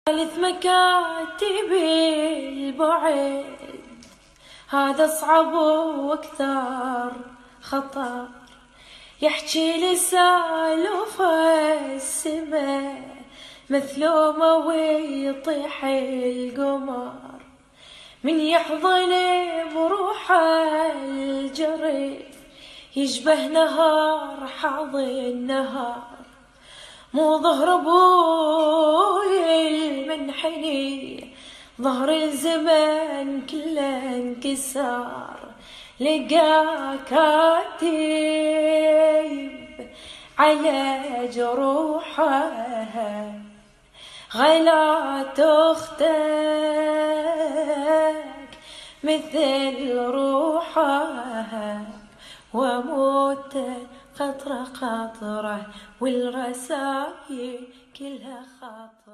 ثالث مكاتب البعد هذا صعب واكثر خطر، يحكي لي سالف السما مثلومة ويطيح القمر، من يحضني بروح الجريف يشبه نهار حاضن نهار، مو ظهر ابوي المنحني ظهر الزمن كله انكسار، لقى كاتب على جروحه غلات اختك مثل روحها، واموت قطرة قطرة والرسايل كلها خاطر.